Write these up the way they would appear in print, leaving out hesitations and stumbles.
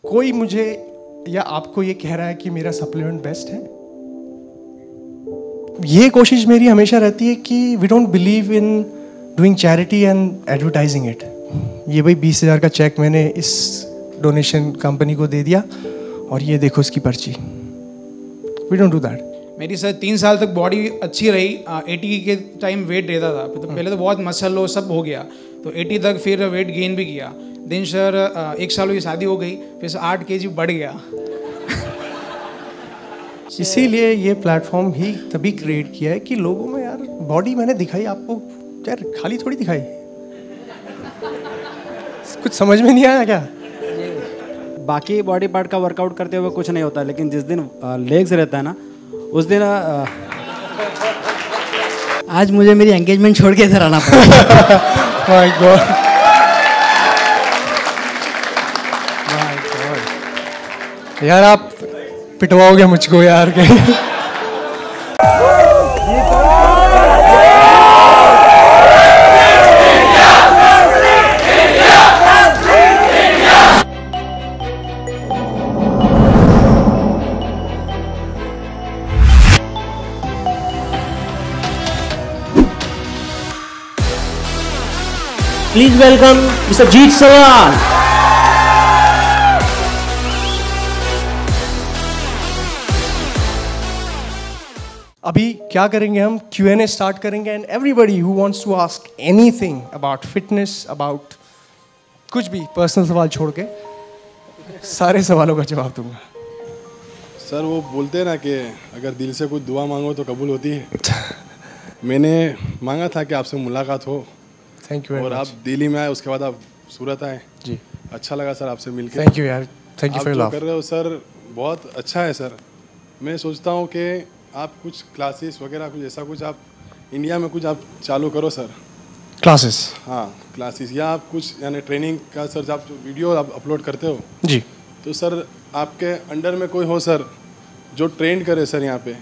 कोई मुझे या आपको ये कह रहा है कि मेरा सप्लीमेंट बेस्ट है, ये कोशिश मेरी हमेशा रहती है कि we don't believe in doing charity and advertising it. ये भाई 20,000 का चेक मैंने इस डोनेशन कंपनी को दे दिया और ये देखो इसकी पर्ची। We don't do that. मेरी सर 3 साल तक बॉडी अच्छी रही। 80 के टाइम वेट रहता था, तो पहले तो बहुत मसल लो सब हो गया, तो 80 तक फिर वेट गेन भी किया। दिन सर 1 साल हुई शादी हो गई, फिर 8 kg बढ़ गया। इसीलिए ये प्लेटफॉर्म ही तभी क्रिएट किया है कि लोगों में यार बॉडी मैंने दिखाई आपको, यार खाली थोड़ी दिखाई, कुछ समझ में नहीं आया क्या? बाकी बॉडी पार्ट का वर्कआउट करते हुए कुछ नहीं होता, लेकिन जिस दिन लेग्स रहता है ना, उस दिन आज मुझे मेरी एंगेजमेंट छोड़ के इधर आना पड़ा। माय गॉड, यार आप पिटवाओगे मुझको यार के। Please welcome Mr. Jeet Sawal. अभी क्या करेंगे हम? Q&A स्टार्ट करेंगे and everybody who wants to ask anything about fitness, about कुछ भी पर्सनल सवाल छोड़ के सारे सवालों का जवाब दूंगा। सर वो बोलते हैं ना कि अगर दिल से कुछ दुआ मांगो तो कबूल होती है। मैंने मांगा था कि आपसे मुलाकात हो। Thank you. और आप दिल्ली में आए, उसके बाद आप सूरत आए जी। अच्छा लगा सर आपसे मिलकर। थैंक यू यार, थैंक यू फॉर आप लव। जो कर रहे हो सर बहुत अच्छा है सर। मैं सोचता हूँ कि आप कुछ क्लासेस वगैरह कुछ ऐसा कुछ आप इंडिया में कुछ आप चालू करो सर। क्लासेस? हाँ क्लासेस, या आप कुछ यानी ट्रेनिंग का सर, आप जो वीडियो आप अपलोड करते हो जी, तो सर आपके अंडर में कोई हो सर जो ट्रेन करे सर यहाँ पे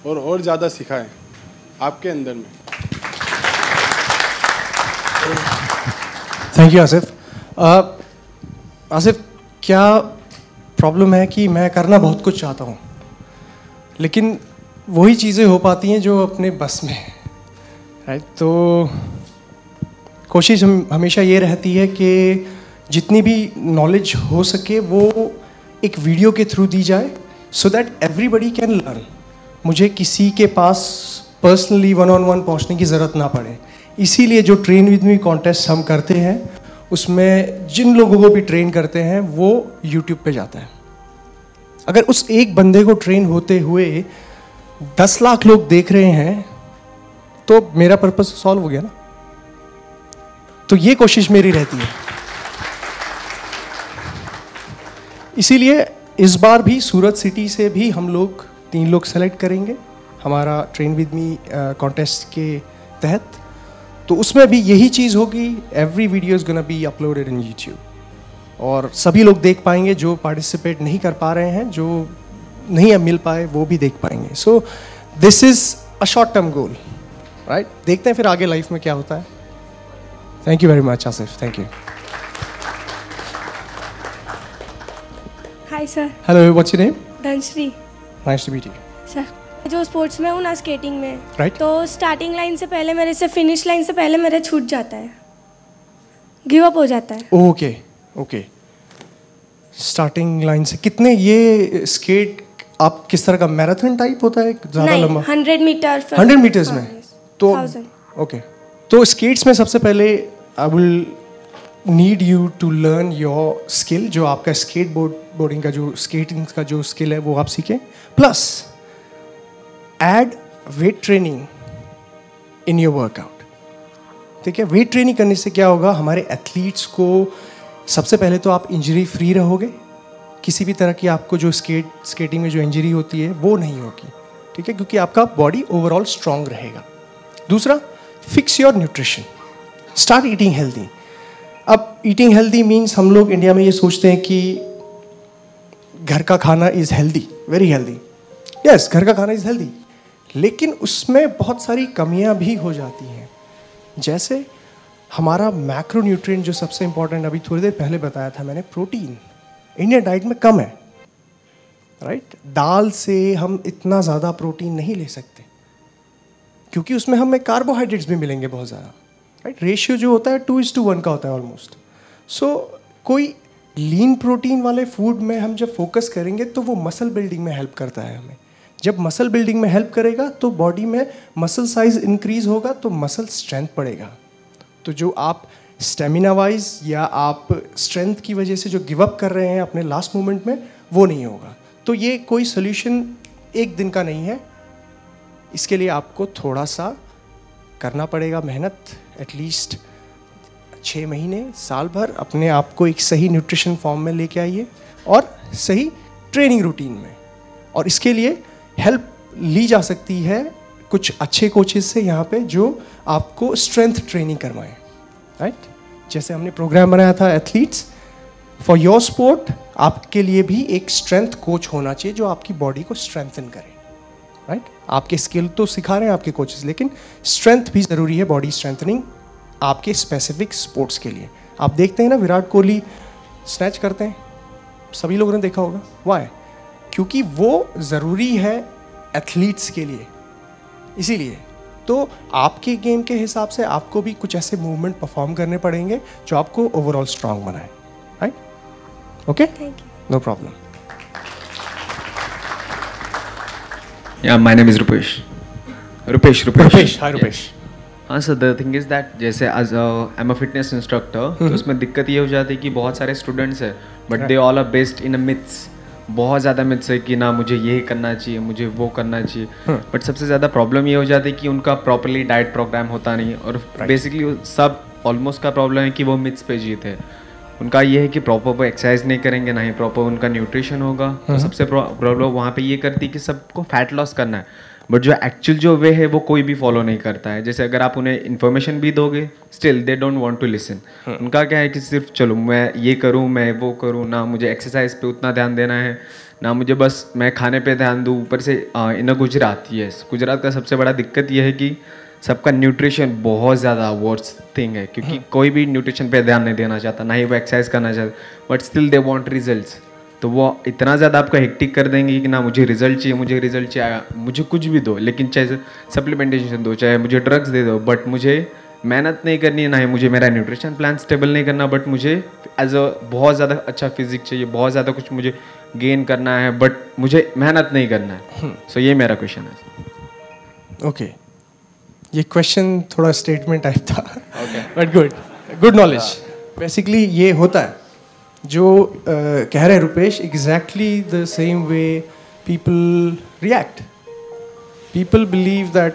और ज़्यादा सिखाए आपके अंदर में। Thank you Asif. आसिफ, क्या प्रॉब्लम है कि मैं करना बहुत कुछ चाहता हूँ, लेकिन वही चीज़ें हो पाती हैं जो अपने बस में है, राइट? तो कोशिश हमेशा ये रहती है कि जितनी भी नॉलेज हो सके वो एक वीडियो के थ्रू दी जाए, so that everybody can learn. मुझे किसी के पास पर्सनली 1-on-1 पहुँचने की ज़रूरत ना पड़े। इसीलिए जो ट्रेन विद मी कॉन्टेस्ट हम करते हैं, उसमें जिन लोगों को भी ट्रेन करते हैं वो यूट्यूब पे जाता है। अगर उस एक बंदे को ट्रेन होते हुए 10 लाख लोग देख रहे हैं तो मेरा पर्पस सॉल्व हो गया ना। तो ये कोशिश मेरी रहती है। इसीलिए इस बार भी सूरत सिटी से भी हम लोग 3 लोग सेलेक्ट करेंगे हमारा ट्रेन विद मी कॉन्टेस्ट के तहत। तो उसमें भी यही चीज़ होगी, every video is gonna be uploaded in YouTube, और सभी लोग देख पाएंगे। जो पार्टिसिपेट नहीं कर पा रहे हैं, जो नहीं अब मिल पाए, वो भी देख पाएंगे। So this is a short term goal, right? देखते हैं फिर आगे लाइफ में क्या होता है। Thank you very much Asif, thank you. Hi sir. Hello, what's your name? Dhanashree. Nice to meet you. Sir, जो स्पोर्ट्स में हूँ ना, स्केटिंग में, Right. तो स्टार्टिंग लाइन से पहले मेरे से फिनिश लाइन से पहले मेरे छूट जाता है, गिव अप हो जाता है। Okay okay. स्टार्टिंग लाइन से कितने, ये स्केट आप किस तरह का, मैराथन टाइप होता है ज़्यादा लंबा? 100 मीटर। 100 मीटर्स में? तो 1000। ओके। तो स्केट्स में सबसे पहले I will need you to learn your skill, जो आपका स्केट बोर्डिंग का जो स्केटिंग का जो स्किल है वो आप सीखें, plus add weight training in your workout. ठीक है? वेट ट्रेनिंग करने से क्या होगा, हमारे एथलीट्स को सबसे पहले तो आप इंजरी फ्री रहोगे, किसी भी तरह की आपको जो स्केटिंग में जो इंजरी होती है वो नहीं होगी। ठीक है? क्योंकि आपका बॉडी ओवरऑल स्ट्रांग रहेगा। दूसरा, fix your nutrition, start eating healthy. अब ईटिंग हेल्दी मीन्स हम लोग इंडिया में ये सोचते हैं कि घर का खाना is healthy, very healthy. Yes, घर का खाना इज़ हेल्दी, लेकिन उसमें बहुत सारी कमियां भी हो जाती हैं। जैसे हमारा मैक्रोन्यूट्रिएंट जो सबसे इंपॉर्टेंट, अभी थोड़ी देर पहले बताया था मैंने, प्रोटीन इंडियन डाइट में कम है, राइट? दाल से हम इतना ज़्यादा प्रोटीन नहीं ले सकते क्योंकि उसमें हमें कार्बोहाइड्रेट्स भी मिलेंगे बहुत ज़्यादा, राइट? रेशियो जो होता है 2:1 का होता है ऑलमोस्ट. सो कोई लीन प्रोटीन वाले फूड में हम जब फोकस करेंगे तो वो मसल बिल्डिंग में हेल्प करता है हमें. जब मसल बिल्डिंग में हेल्प करेगा तो बॉडी में मसल साइज इंक्रीज होगा तो मसल स्ट्रेंथ बढ़ेगा. तो जो आप स्टेमिना वाइज या आप स्ट्रेंथ की वजह से जो गिव अप कर रहे हैं अपने लास्ट मोमेंट में, वो नहीं होगा. तो ये कोई सोल्यूशन एक दिन का नहीं है. इसके लिए आपको थोड़ा सा करना पड़ेगा मेहनत, एटलीस्ट 6 महीने, साल भर अपने आप को एक सही न्यूट्रिशन फॉर्म में लेके आइए और सही ट्रेनिंग रूटीन में. और इसके लिए हेल्प ली जा सकती है कुछ अच्छे कोचेस से यहाँ पे जो आपको स्ट्रेंथ ट्रेनिंग करवाएं, राइट? जैसे हमने प्रोग्राम बनाया था एथलीट्स फॉर योर स्पोर्ट, आपके लिए भी एक स्ट्रेंथ कोच होना चाहिए जो आपकी बॉडी को स्ट्रेंथन करे, राइट? आपके स्किल तो सिखा रहे हैं आपके कोचेस, लेकिन स्ट्रेंथ भी ज़रूरी है, बॉडी स्ट्रेंथनिंग आपके स्पेसिफिक स्पोर्ट्स के लिए. आप देखते हैं ना विराट कोहली स्नैच करते हैं, सभी लोगों ने देखा होगा. वाई? क्योंकि वो ज़रूरी है एथलीट्स के लिए. इसीलिए तो आपके गेम के हिसाब से आपको भी कुछ ऐसे मूवमेंट परफॉर्म करने पड़ेंगे जो आपको ओवरऑल स्ट्रांग बनाए, right? Okay, no problem. Yeah, my name is Rupesh. Rupesh. Hi Rupesh. हाँ sir, the thing is that जैसे as I am a fitness instructor, तो उसमें दिक्कत ये हो जाती है कि बहुत सारे स्टूडेंट्स हैं but they all are based in a myths. बहुत ज़्यादा मिथ्स है कि ना मुझे ये करना चाहिए, मुझे वो करना चाहिए. बट सबसे ज़्यादा प्रॉब्लम ये हो जाती है कि उनका प्रॉपरली डाइट प्रोग्राम होता नहीं. और बेसिकली सब ऑलमोस्ट का प्रॉब्लम है कि वो मिथ्स पे जीते हैं. उनका ये है कि प्रॉपर वो एक्सरसाइज नहीं करेंगे, ना ही प्रॉपर उनका न्यूट्रिशन होगा. तो सबसे प्रॉब्लम वहाँ पे ये करती है कि सबको फैट लॉस करना है, बट जो एक्चुअल जो वे है वो कोई भी फॉलो नहीं करता है. जैसे अगर आप उन्हें इन्फॉर्मेशन भी दोगे, still they don't want to listen. उनका क्या है कि सिर्फ चलो मैं ये करूँ, मैं वो करूँ, ना मुझे एक्सरसाइज पे उतना ध्यान देना है, ना मुझे बस मैं खाने पे ध्यान दूँ. ऊपर से इन गुजरात, यस, गुजरात का सबसे बड़ा दिक्कत ये है कि सबका न्यूट्रिशन बहुत ज़्यादा वर्स्ट थिंग है, क्योंकि कोई भी न्यूट्रिशन पे ध्यान नहीं देना चाहता, ना ही वो एक्सरसाइज करना चाहता, but still they want results. तो वो इतना ज़्यादा आपको हेक्टिक कर देंगे कि ना मुझे रिजल्ट चाहिए, मुझे रिजल्ट चाहिए, मुझे कुछ भी दो, लेकिन चाहे सप्लीमेंटेशन दो, चाहे मुझे ड्रग्स दे दो, बट मुझे मेहनत नहीं करनी है, ना ही मुझे मेरा न्यूट्रिशन प्लान स्टेबल नहीं करना, बट मुझे एज अ बहुत ज़्यादा अच्छा फिजिक चाहिए, बहुत ज़्यादा कुछ मुझे गेन करना है, बट मुझे मेहनत नहीं करना है. सो ये मेरा क्वेश्चन है. ओके, ये क्वेश्चन थोड़ा स्टेटमेंट टाइप था, बट गुड नॉलेज. बेसिकली ये होता है जो कह रहे हैं Rupesh, exactly the same way people react. People believe that,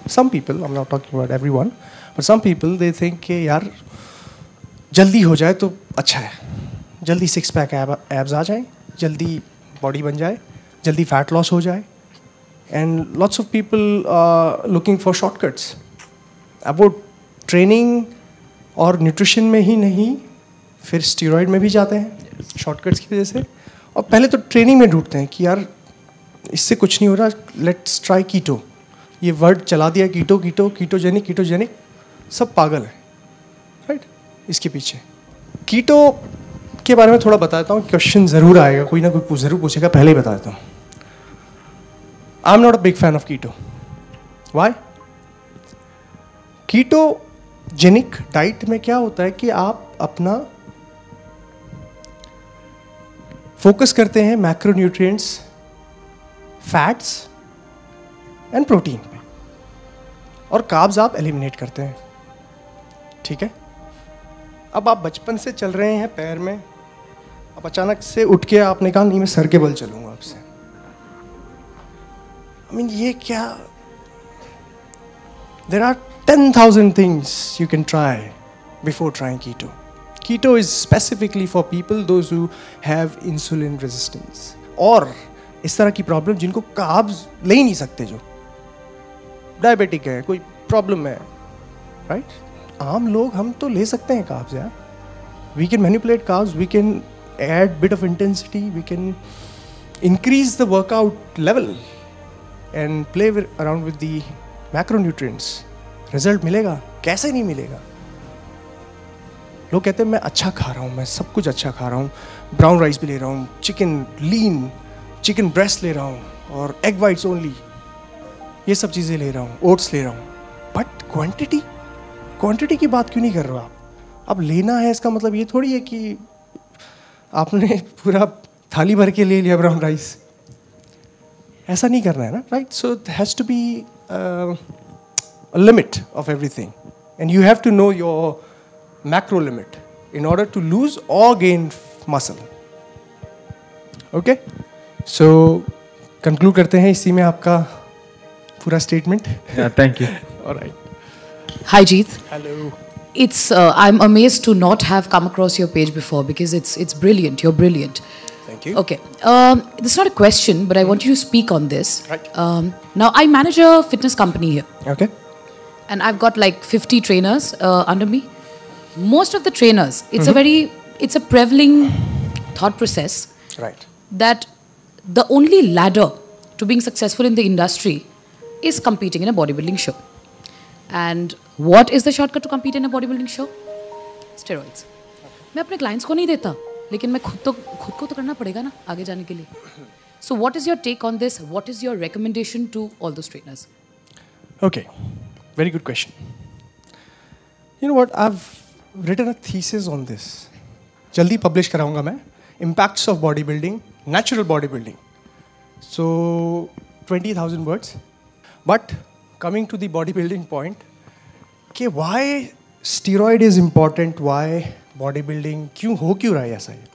some people, I am not talking about everyone, but some people they think कि यार जल्दी हो जाए तो अच्छा है, जल्दी 6 पैक एब्स आ जाए, जल्दी बॉडी बन जाए, जल्दी फैट लॉस हो जाए. And lots of people are looking for shortcuts. अब वो ट्रेनिंग और न्यूट्रिशन में ही नहीं, फिर स्टीरॉयड में भी जाते हैं शॉर्टकट्स की वजह से. और पहले तो ट्रेनिंग में ढूंढते हैं कि यार इससे कुछ नहीं हो रहा, लेट्स ट्राई कीटो. ये वर्ड चला दिया, कीटो कीटो कीटोजेनिक, सब पागल है, राइट? इसके पीछे कीटो के बारे में थोड़ा बताता हूँ. क्वेश्चन ज़रूर आएगा, कोई ना कोई ज़रूर पूछेगा, पहले ही बता देता हूँ. I'm not a big fan of keto. Why? Ketogenic diet में क्या होता है कि आप अपना फोकस करते हैं मैक्रोन्यूट्रिएंट्स, फैट्स एंड प्रोटीन पे, और कार्ब्स आप एलिमिनेट करते हैं. ठीक है? अब आप बचपन से चल रहे हैं पैर में, अब अचानक से उठ के आपने कहा नहीं मैं सर के बल चलूंगा आपसे. I mean, ये क्या? There are 10,000 things you can try before trying keto. Keto is specifically for people those who have insulin resistance, और इस तरह की प्रॉब्लम जिनको कार्ब्स ले ही नहीं सकते, जो डायबिटिक है, कोई प्रॉब्लम है, राइट? आम लोग हम तो ले सकते हैं कार्ब्स यार. We can manipulate carbs, we can add bit of intensity, we can increase the workout level and play around with the macronutrients. Result मिलेगा, कैसे नहीं मिलेगा? लोग कहते हैं मैं अच्छा खा रहा हूँ, मैं सब कुछ अच्छा खा रहा हूँ, ब्राउन राइस भी ले रहा हूँ, चिकन लीन चिकन ब्रेस्ट ले रहा हूँ और एग वाइट्स ओनली, ये सब चीज़ें ले रहा हूँ, ओट्स ले रहा हूँ, बट क्वांटिटी की बात क्यों नहीं कर रहे हो आप? अब लेना है इसका मतलब ये थोड़ी है कि आपने पूरा थाली भर के ले लिया ब्राउन राइस, ऐसा नहीं करना है ना, right? So it has to be a limit of everything, and you have to know your macro limit in order to lose or gain muscle. Okay, so conclude करते हैं इसी में आपका पूरा statement. Yeah, thank you. All right. Hi Jeet. Hello. It's I'm amazed to not have come across your page before because it's brilliant. You're brilliant. Thank you. Okay. This is not a question, but I want you to speak on this. Right. Now I manage a fitness company here. Okay. And I've got like 50 trainers under me. Most of the trainers, it's a prevailing thought process Right. that the only ladder to being successful in the industry is competing in a bodybuilding show. And what is the shortcut to compete in a bodybuilding show? Steroids. मैं अपने clients को नहीं देता, लेकिन मैं खुद को तो करना पड़ेगा ना आगे जाने के लिए. So what is your take on this? What is your recommendation to all those trainers? Okay. Very good question. You know what? I've written a thesis on this. जल्दी publish कराऊंगा मैं. Impacts of bodybuilding, natural bodybuilding. So 20,000 words. But coming to the bodybuilding point, कि why steroid is important, why bodybuilding, क्यों रहा है ऐसा ये?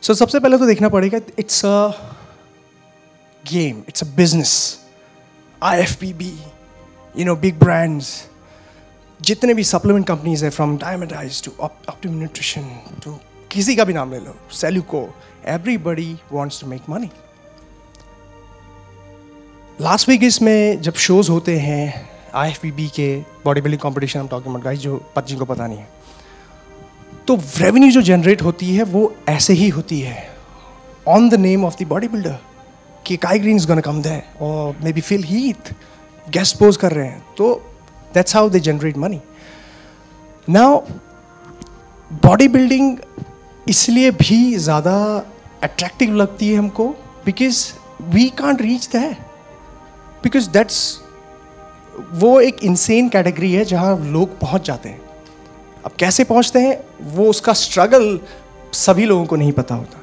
So सबसे पहले तो देखना पड़ेगा, it's a game, it's a business. IFBB, you know, big brands, जितने भी supplement companies हैं, from Diamedize to Optimum Nutrition to किसी का भी नाम ले लो, Celluco, everybody wants to make money. Last week इसमें जब शोज होते हैं IFBB के बॉडी बिल्डिंग कॉम्पिटिशन, हम टॉकिंग अबाउट गाइस, जो पच्ची को पता नहीं है, तो रेवेन्यू जो जनरेट होती है वो ऐसे ही होती है on the name of the body builder, कि Kai Greene is gonna come there और may be Phil Heath guest pose कर रहे हैं, तो that's how they generate money. Now body building इसलिए भी ज़्यादा अट्रैक्टिव लगती है हमको because we can't reach that, because that's वो एक इंसेन कैटेगरी है जहाँ लोग पहुँच जाते हैं. अब कैसे पहुँचते हैं वो उसका स्ट्रगल सभी लोगों को नहीं पता होता.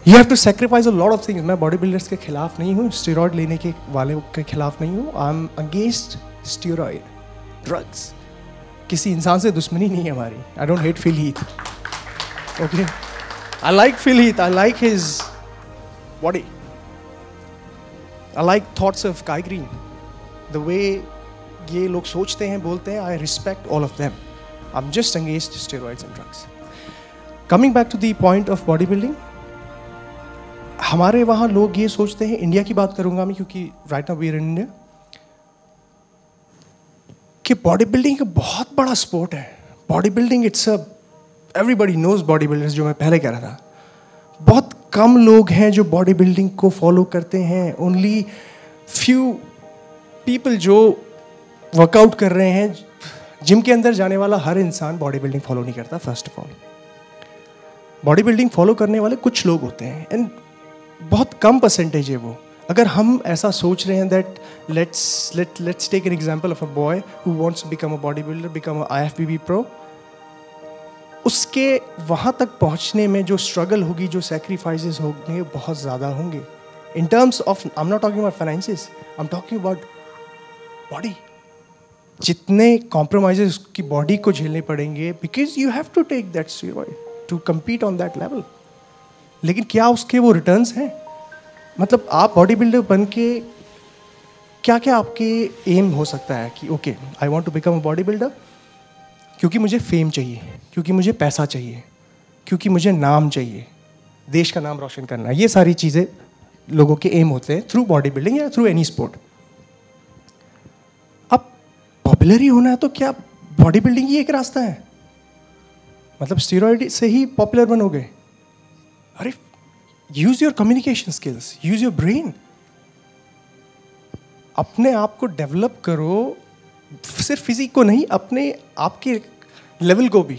You have to sacrifice a lot of things. मैं बॉडी बिल्डर्स के खिलाफ नहीं हूँ, स्टेरॉयड लेने के वाले के खिलाफ नहीं हूँ. I am against steroid drugs. किसी इंसान से दुश्मनी नहीं है हमारी. I don't hate Phil Heath. Okay, I like Phil Heath, I like his body, I like thoughts of Kai Greene, the way ये लोग सोचते हैं, बोलते हैं. I respect all of them. I am just against steroids and drugs. Coming back to the point of body building, हमारे वहाँ लोग ये सोचते हैं, इंडिया की बात करूँगा मैं क्योंकि right now we are in India, कि बॉडी बिल्डिंग एक बहुत बड़ा स्पोर्ट है. Body building it's a, everybody knows body builders, जो मैं पहले कह रहा था. बहुत कम लोग हैं जो बॉडी बिल्डिंग को फॉलो करते हैं. ओनली फ्यू पीपल जो वर्कआउट कर रहे हैं. जिम के अंदर जाने वाला हर इंसान बॉडी बिल्डिंग फॉलो नहीं करता. First of all, body building follow करने वाले कुछ लोग होते हैं एंड बहुत कम परसेंटेज है वो. अगर हम ऐसा सोच रहे हैं that let's take an example of a boy who wants to become a body builder, become a IFBB pro, उसके वहाँ तक पहुँचने में जो स्ट्रगल होगी, जो सेक्रीफाइसेस होंगे, बहुत ज़्यादा होंगे. In terms of, I am not talking about finances, I am talking about body. जितने कॉम्प्रोमाइजेस की बॉडी को झेलने पड़ेंगे, because you have to take that steroid to compete on that level. लेकिन क्या उसके वो रिटर्न्स हैं? मतलब आप बॉडी बिल्डर बन के क्या क्या आपके एम हो सकता है कि okay I want to become a body builder क्योंकि मुझे फेम चाहिए, क्योंकि मुझे पैसा चाहिए, क्योंकि मुझे नाम चाहिए, देश का नाम रोशन करना. ये सारी चीज़ें लोगों के एम होते हैं थ्रू बॉडी बिल्डिंग या थ्रू एनी स्पोर्ट. अब पॉपुलर ही होना है तो क्या बॉडी बिल्डिंग ही एक रास्ता है? मतलब स्टेरॉइड से ही पॉपुलर बनोगे? अरे use your communication skills, use your brain. अपने आप को डेवलप करो सिर्फ फिजिक को नहीं, अपने आपके लेवल को भी,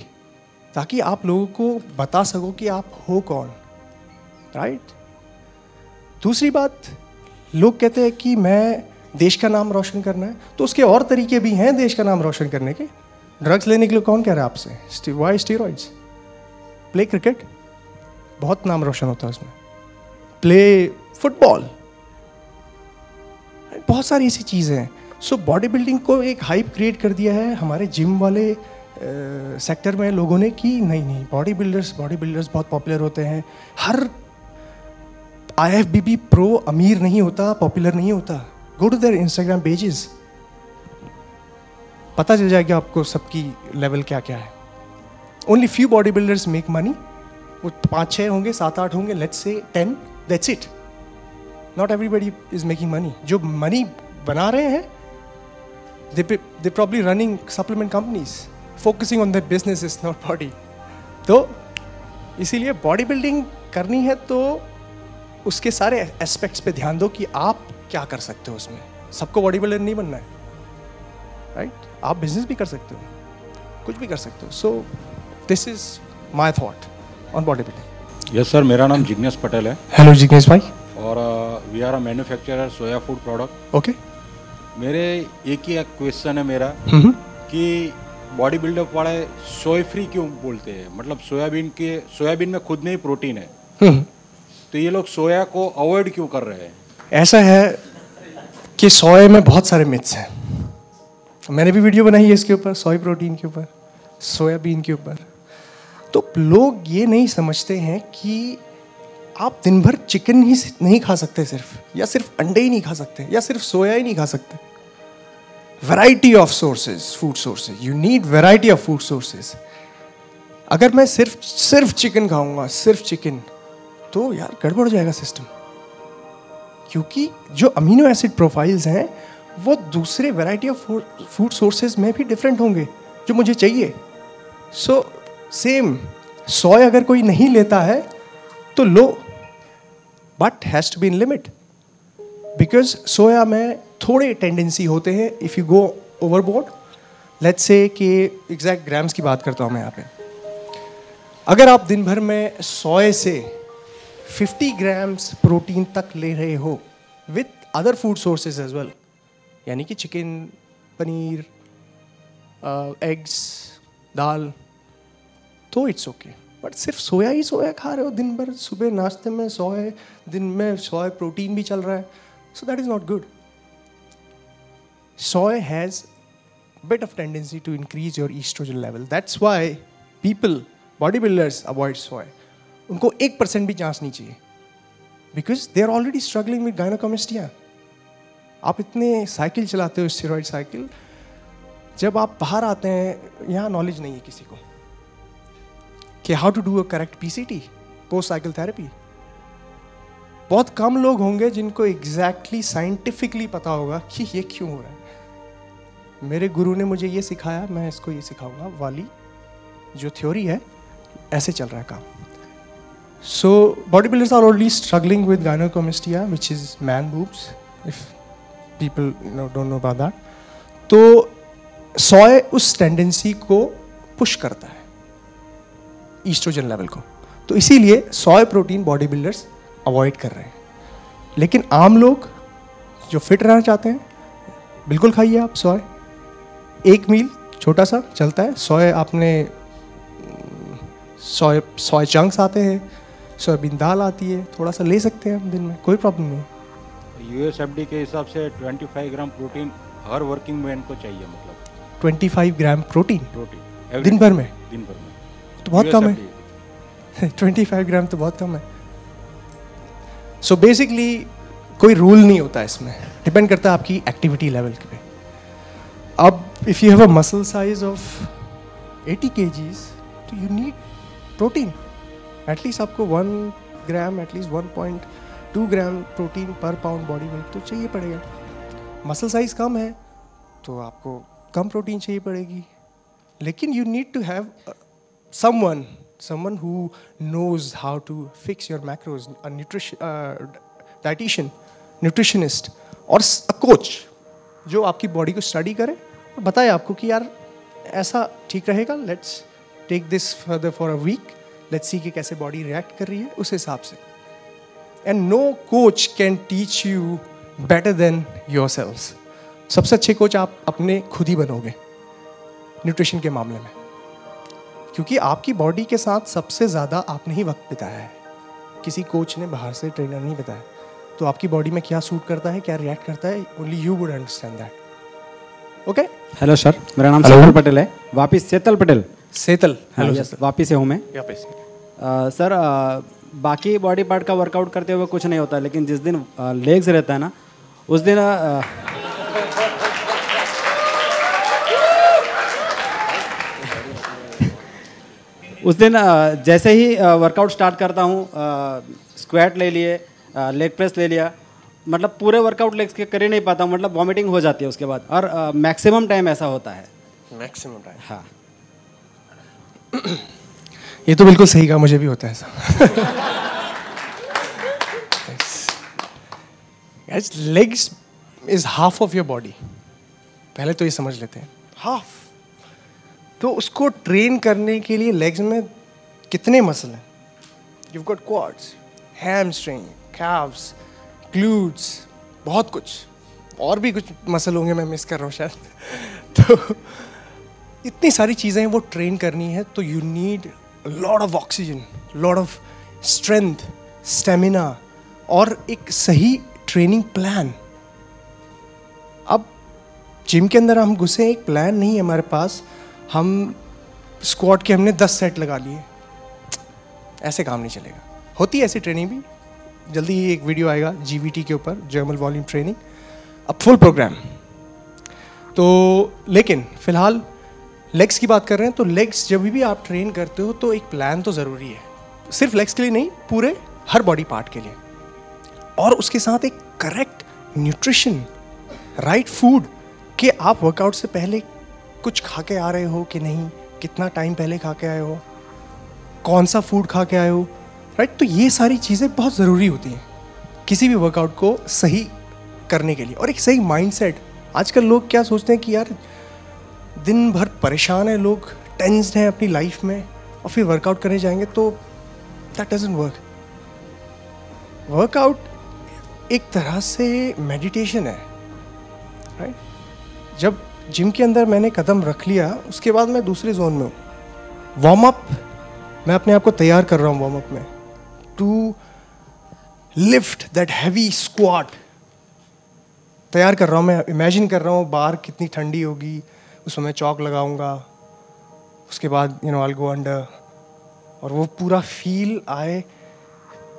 ताकि आप लोगों को बता सको कि आप हो कौन, राइट? दूसरी बात, लोग कहते हैं कि मैं देश का नाम रोशन करना है, तो उसके और तरीके भी हैं देश का नाम रोशन करने के। ड्रग्स लेने के लिए कौन कह रहा है आपसे? Y steroids? प्ले क्रिकेट, बहुत नाम रोशन होता है उसमें। प्ले फुटबॉल, बहुत सारी ऐसी चीज़ें हैं। सो बॉडी बिल्डिंग को एक हाइप क्रिएट कर दिया है हमारे जिम वाले सेक्टर में लोगों ने कि नहीं, बॉडी बिल्डर्स बहुत पॉपुलर होते हैं। हर IFBB प्रो अमीर नहीं होता, पॉपुलर नहीं होता। Go to their Instagram pages, पता चल जाएगा आपको सबकी लेवल क्या क्या है। Only few body builders make money, वो 5-6 होंगे, 7-8 होंगे, let's say 10, that's it. Not everybody is making money. जो मनी बना रहे हैं, they probably running supplement companies, focusing on their business, not body. तो इसीलिए बॉडी बिल्डिंग करनी है तो उसके सारे एस्पेक्ट्स पे ध्यान दो कि आप क्या कर सकते हो उसमें। सबको बॉडी बिल्डर नहीं बनना है, राइट? आप बिजनेस भी कर सकते हो, कुछ भी कर सकते हो। So this is my thought on body building. Yes sir, मेरा नाम जिग्नेश पटेल है। हेलो जिग्नेश भाई। और we are a manufacturer soya food product. Okay. मेरे एक ही क्वेश्चन है मेरा कि बॉडी बिल्डअप वाले सोया फ्री क्यों बोलते हैं? मतलब सोयाबीन में खुद में ही प्रोटीन है, तो ये लोग सोया को अवॉइड क्यों कर रहे हैं? ऐसा है कि सोया में बहुत सारे मिथ्स हैं। मैंने भी वीडियो बनाई है इसके ऊपर, सोया प्रोटीन के ऊपर, सोयाबीन के ऊपर। तो लोग ये नहीं समझते हैं कि आप दिन भर चिकन ही नहीं खा सकते सिर्फ, या सिर्फ अंडे ही नहीं खा सकते, या सिर्फ सोया ही नहीं खा सकते। Variety of sources, food sources, you need variety of food sources. अगर मैं सिर्फ चिकन खाऊंगा, सिर्फ चिकन, तो यार गड़बड़ हो जाएगा सिस्टम, क्योंकि जो अमीनो एसिड प्रोफाइल्स हैं वो दूसरे वैरायटी ऑफ फूड सोर्सेज में भी डिफरेंट होंगे जो मुझे चाहिए। सो सेम सोया अगर कोई नहीं लेता है तो लो, but has to be in limit, because soya में थोड़े टेंडेंसी होते हैं if you go overboard. Let's say कि एग्जैक्ट ग्राम्स की बात करता हूँ मैं यहाँ पे। अगर आप दिन भर में सोया से 50 ग्राम्स प्रोटीन तक ले रहे हो with other food sources as well, यानी कि चिकन, पनीर, एग्स, दाल, तो इट्स ओके। बट सिर्फ सोया ही सोया खा रहे हो दिन भर, सुबह नाश्ते में सोया, दिन में सोया प्रोटीन भी चल रहा है, so that is not good. Soya has bit of tendency to increase your estrogen level. That's why people, bodybuilders, avoid soy. उनको 1% भी चांस नहीं चाहिए, because they are already struggling with gynecomastia. आप इतने साइकिल चलाते हो, स्टेरॉइड साइकिल, जब आप बाहर आते हैं यहाँ नॉलेज नहीं है किसी को कि how to do a correct PCT, post cycle therapy. बहुत कम लोग होंगे जिनको एग्जैक्टली साइंटिफिकली पता होगा कि ये क्यों हो रहा है। मेरे गुरु ने मुझे ये सिखाया, मैं इसको ये सिखाऊंगा वाली जो थ्योरी है, ऐसे चल रहा है काम। So body builders are already struggling with gynaecomastia which is man boobs, if people don't know about that. तो सोय उस टेंडेंसी को पुश करता है, ईस्ट्रोजन लेवल को, तो इसीलिए सोय प्रोटीन बॉडी बिल्डर्स अवॉइड कर रहे हैं। लेकिन आम लोग जो फिट रहना चाहते हैं, बिल्कुल खाइए आप सोय। एक मील छोटा सा चलता है, सोय आपने सोय चंक्स आते हैं, सोयाबीन दाल आती है, थोड़ा सा ले सकते हैं हम दिन में, कोई प्रॉब्लम नहीं। USFD के हिसाब से 25 ग्राम प्रोटीन हर वर्किंग मैन को चाहिए, मतलब 25 ग्राम प्रोटीन दिन भर में तो बहुत कम है। 25 ग्राम तो बहुत कम है। सो बेसिकली कोई रूल नहीं होता इसमें, डिपेंड करता है आपकी एक्टिविटी लेवल पे। अब if you have a muscle size of 80 kgs तो यू नीड प्रोटीन, एटलीस्ट आपको 1 ग्राम, एटलीस्ट 1.2 ग्राम प्रोटीन पर पाउंड बॉडी वेट तो चाहिए पड़ेगा। मसल साइज कम है तो आपको कम प्रोटीन चाहिए पड़ेगी, लेकिन you need to have someone who knows how to fix your macros, a dietitian, nutritionist और a coach जो आपकी बॉडी को स्टडी करे बताए आपको कि यार ऐसा ठीक रहेगा, let's take this further for a week, let's see कि कैसे बॉडी रिएक्ट कर रही है उस हिसाब से. And no coach can teach you better than yourselves. सबसे अच्छे कोच आप अपने खुद ही बनोगे न्यूट्रिशन के मामले में, क्योंकि आपकी बॉडी के साथ सबसे ज़्यादा आपने ही वक्त बिताया है. किसी कोच ने बाहर से ट्रेनर नहीं बताया. तो आपकी बॉडी में क्या सूट करता है, क्या रिएक्ट करता है, only you would understand that. Okay. Hello sir, मेरा नाम सेतल पटेल है. वापिस सेतल पटेल. सेतल. हेलो सर, वापिस से हूँ मैं. सर बाकी बॉडी पार्ट का वर्कआउट करते हुए कुछ नहीं होता, लेकिन जिस दिन लेग्स रहता है ना, उस दिन जैसे ही वर्कआउट स्टार्ट करता हूँ, स्क्वाट ले लिए, लेग प्रेस ले लिया, मतलब पूरे वर्कआउट लेग्स के कर ही नहीं पाता हूँ, मतलब वॉमिटिंग हो जाती है उसके बाद. और मैक्सिमम टाइम ऐसा होता है. Maximum time. हाँ. ये तो बिल्कुल सही कहा, मुझे भी होता है ऐसा. Legs is half of your body. पहले तो ये समझ लेते हैं, हाफ. तो उसको ट्रेन करने के लिए लेग्स में कितने मसल हैं? you've got quads, hamstring, calves, glutes, बहुत कुछ. और भी कुछ मसल होंगे, मैं मिस कर रहा हूँ शायद. तो इतनी सारी चीज़ें हैं वो ट्रेन करनी है. तो you need lot of oxygen, lot of strength, stamina और एक सही ट्रेनिंग प्लान. अब जिम के अंदर हम घुसे, एक प्लान नहीं है हमारे पास, हम स्क्वाट के हमने 10 सेट लगा लिए, ऐसे काम नहीं चलेगा. होती है ऐसी ट्रेनिंग भी. जल्दी ही एक वीडियो आएगा GVT के ऊपर, जर्मल वॉल्यूम ट्रेनिंग, अब फुल प्रोग्राम. तो लेकिन फिलहाल लेग्स की बात कर रहे हैं. तो लेग्स जब भी आप ट्रेन करते हो तो एक प्लान तो ज़रूरी है, सिर्फ लेग्स के लिए नहीं, पूरे हर बॉडी पार्ट के लिए. और उसके साथ एक करेक्ट न्यूट्रिशन, राइट फूड, कि आप वर्कआउट से पहले कुछ खा के आ रहे हो कि नहीं, कितना टाइम पहले खा के आए हो, कौन सा फूड खा के आए हो, राइट. तो ये सारी चीज़ें बहुत ज़रूरी होती हैं किसी भी वर्कआउट को सही करने के लिए. और एक सही माइंडसेट. आजकल लोग क्या सोचते हैं कि यार दिन भर परेशान है लोग, टेंस्ड हैं अपनी लाइफ में, और फिर वर्कआउट करने जाएंगे तो दैट डजंट वर्क. वर्कआउट एक तरह से मेडिटेशन है, राइट. जब जिम के अंदर मैंने कदम रख लिया, उसके बाद मैं दूसरे जोन में हूँ. वार्म अप, मैं अपने आप को तैयार कर रहा हूँ वार्म अप में to lift that heavy squat. तैयार कर रहा हूँ मैं, इमेजिन कर रहा हूँ बाहर कितनी ठंडी होगी, उसमें मैं चौक लगाऊंगा, उसके बाद आई गो अंडर, और वो पूरा फील आए,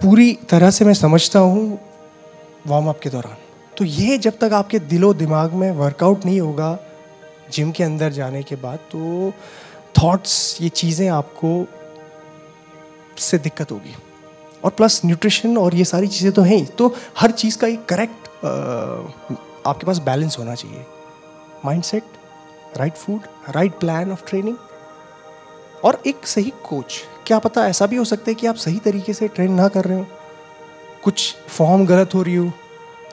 पूरी तरह से मैं समझता हूँ वार्म अप के दौरान. तो ये जब तक आपके दिलो दिमाग में वर्कआउट नहीं होगा जिम के अंदर जाने के बाद, तो थॉट्स, ये चीज़ें आपको से दिक्कत होगी. और प्लस न्यूट्रिशन और ये सारी चीज़ें तो हैं ही, तो हर चीज़ का एक करेक्ट आपके पास बैलेंस होना चाहिए. Mindset, right food, right plan of training, और एक सही कोच. क्या पता ऐसा भी हो सकता है कि आप सही तरीके से ट्रेन ना कर रहे हो, कुछ फॉर्म गलत हो रही हो,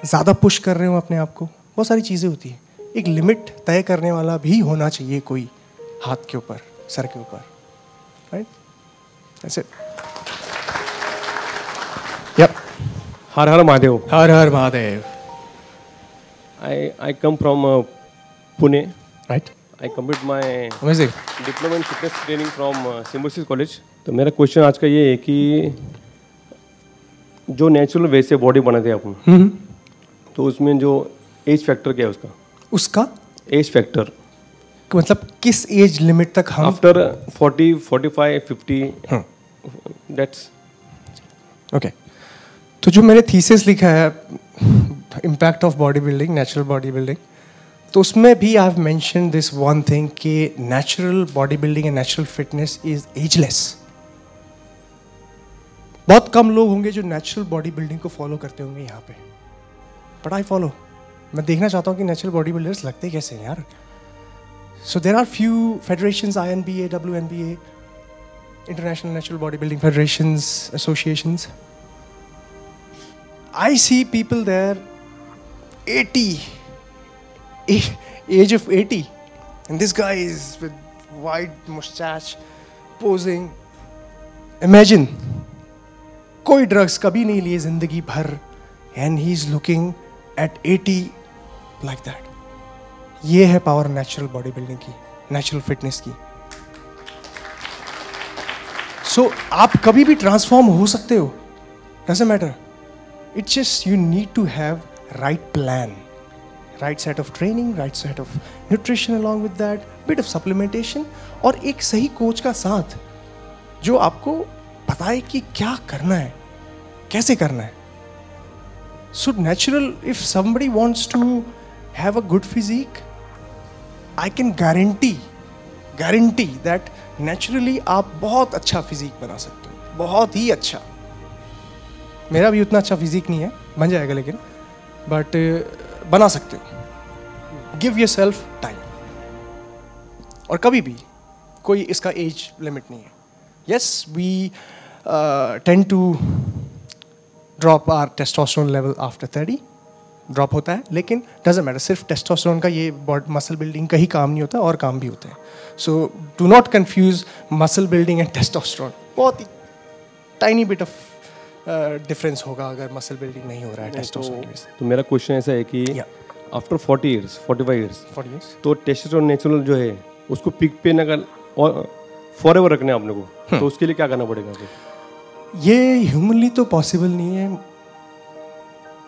ज़्यादा पुश कर रहे हो अपने आप को, बहुत सारी चीज़ें होती हैं. एक लिमिट तय करने वाला भी होना चाहिए कोई हाथ के ऊपर, सर के ऊपर, राइट. ऐसे. यप. हर हर महादेव. हर हर Mahadev. I come from Pune. Right. I complete my Amazing. diploma in fitness training from Symbiosis College. तो मेरा क्वेश्चन आज का ये है कि जो नेचुरल वे से बॉडी बनाते हैं अपन, तो उसमें जो एज फैक्टर क्या है उसका एज फैक्टर, मतलब किस एज लिमिट तक हम, आफ्टर 40, 45, 50, दैट्स ओके. तो जो मैंने थीसिस लिखा है impact of body building, natural body building, तो उसमें भी I have mention this one thing कि natural body building and natural fitness is ageless. बहुत कम लोग होंगे जो नेचुरल बॉडी बिल्डिंग को फॉलो करते होंगे यहाँ पे, बट आई फॉलो. मैं देखना चाहता हूँ कि नेचुरल बॉडी बिल्डर्स लगते कैसे हैं यार. So there are few federations, INBA, WNBA, International Natural Bodybuilding Federations, associations. I see people there 80, age of 80, and this guy is with wide mustache posing. Imagine कोई ड्रग्स कभी नहीं लिए जिंदगी भर, and he's looking at 80 like that. ये है power natural body building की, natural fitness की. So आप कभी भी ट्रांसफॉर्म हो सकते हो, doesn't matter. It's just you need to have right plan, right set of training, right set of nutrition along with that, bit of supplementation, और एक सही कोच का साथ जो आपको बताए कि क्या करना है, कैसे करना है. So natural, if somebody wants to have a good physique, I can guarantee that naturally आप बहुत अच्छा फिजिक बना सकते हो, बहुत ही अच्छा. मेरा भी उतना अच्छा फिजिक नहीं है, बन जाएगा लेकिन, बट बना सकते हो. Give yourself time. और कभी भी कोई इसका एज लिमिट नहीं है. Yes, we tend to drop our testosterone level after 30, drop होता है, लेकिन डजंट मैटर. सिर्फ टेस्टोस्टेरोन का ये बॉडी मसल बिल्डिंग का ही काम नहीं होता, और काम भी होते हैं. So do not confuse muscle building and testosterone. बहुत ही टाइनी बिट ऑफ डिफरेंस होगा अगर मसल बिल्डिंग नहीं हो रहा है टेस्टोस्टेरोन की वजह से. तो मेरा क्वेश्चन ऐसा है कि आफ्टर 40 इयर्स 45 इयर्स तो टेस्टोस्टेरोन नेचुरल जो है उसको पीक पे न फॉर एवर रखने अपने को, तो उसके लिए क्या करना पड़ेगा? ये ह्यूमनली तो पॉसिबल नहीं है,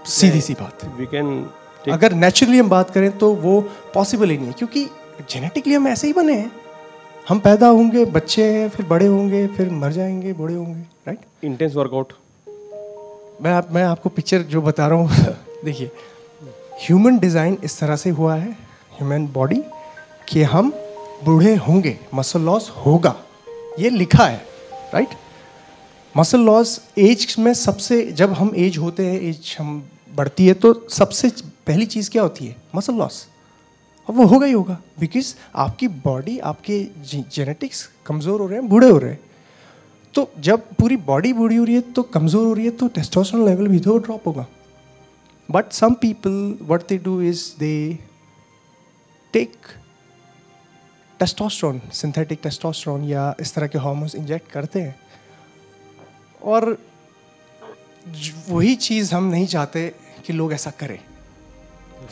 सीधी सी बात. वी कैन, अगर नेचुरली हम बात करें तो वो पॉसिबल ही नहीं है, क्योंकि जेनेटिकली हम ऐसे ही बने हैं. हम पैदा होंगे, बच्चे हैं, फिर बड़े होंगे, फिर मर जाएंगे, बूढ़े होंगे, राइट. Intense workout. मैं आपको पिक्चर जो बता रहा हूँ देखिए, ह्यूमन डिज़ाइन इस तरह से हुआ है, ह्यूमन बॉडी, कि हम बूढ़े होंगे, मसल लॉस होगा, ये लिखा है, राइट. मसल लॉस एज में सबसे, जब हम एज होते हैं, एज हम बढ़ती है, तो सबसे पहली चीज़ क्या होती है? Muscle loss. और वो होगा ही होगा, बिकॉज आपकी बॉडी, आपके जेनेटिक्स कमज़ोर हो रहे हैं, बूढ़े हो रहे हैं. तो जब पूरी बॉडी बूढ़ी हो रही है, तो कमज़ोर हो रही है, तो टेस्टोस्टेरोन लेवल भी तो ड्रॉप होगा. But some people what they do is they take testosterone, synthetic testosterone या इस तरह के हार्मोन्स इंजेक्ट करते हैं. और वही चीज़ हम नहीं चाहते कि लोग ऐसा करें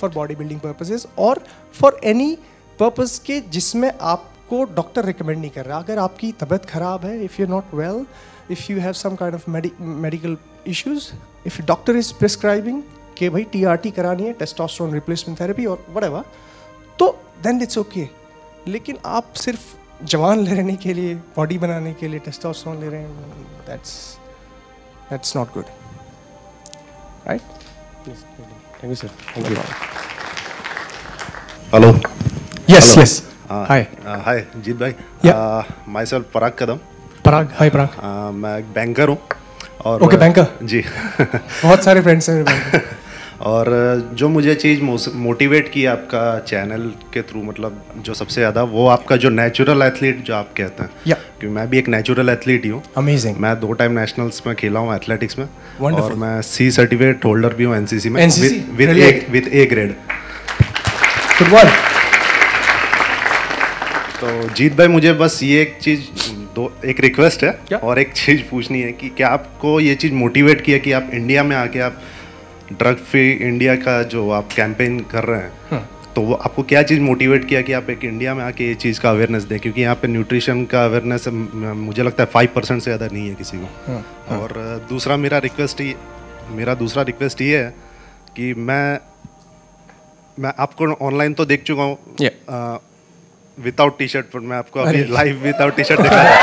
फॉर बॉडी बिल्डिंग पर्पसेस और फॉर एनी पर्पस के जिसमें आपको डॉक्टर रिकमेंड नहीं कर रहा. अगर आपकी तबीयत ख़राब है, if you are not well, if you have some kind of medical issues, if doctor is prescribing कि भाई TRT करानी है, टेस्टोस्टेरोन रिप्लेसमेंट थेरेपी और व्हाटएवर, तो देन इट्स ओके. लेकिन आप सिर्फ जवान लेने के लिए, बॉडी बनाने के लिए टेस्टोस्टेरोन ले रहे हैं, that's not good, right? Yes, thank you sir. Thank you. Hello. Yes, Hello. yes. Hi. Hi, जीत भाई. Myself पराग कदम. पराग, hi पराग. मैं एक बैंकर हूँ. और Okay, बैंकर. जी. बहुत सारे फ्रेंड्स हैं मेरे बैंकर. और जो मुझे चीज़ मोटिवेट की आपका चैनल के थ्रू, मतलब जो सबसे ज़्यादा, वो आपका जो नेचुरल एथलीट जो आप कहते हैं, क्योंकि मैं भी एक नेचुरल एथलीट ही हूँ. अमेजिंग. मैं 2 टाइम नेशनल्स में खेला हूँ एथलेटिक्स में. Wonderful. और मैं C सर्टिफिकेट होल्डर भी हूँ NCC में, with A grade. Good work. तो जीत भाई, मुझे बस ये एक चीज़, एक रिक्वेस्ट है और एक चीज़ पूछनी है कि क्या आपको ये चीज़ मोटिवेट किया कि आप इंडिया में आके आप ड्रग फ्री इंडिया का जो आप कैंपेन कर रहे हैं, तो वो आपको क्या चीज़ मोटिवेट किया कि आप एक इंडिया में आके ये चीज़ का अवेयरनेस दें? क्योंकि यहाँ पे न्यूट्रिशन का अवेयरनेस मुझे लगता है 5% से ज़्यादा नहीं है किसी को. और दूसरा मेरा दूसरा रिक्वेस्ट ये है कि मैं आपको ऑनलाइन तो देख चुका हूँ विदाउट टी शर्ट, पर मैं आपको अभी लाइव विदाउट टी शर्ट दिखा रहा हूँ.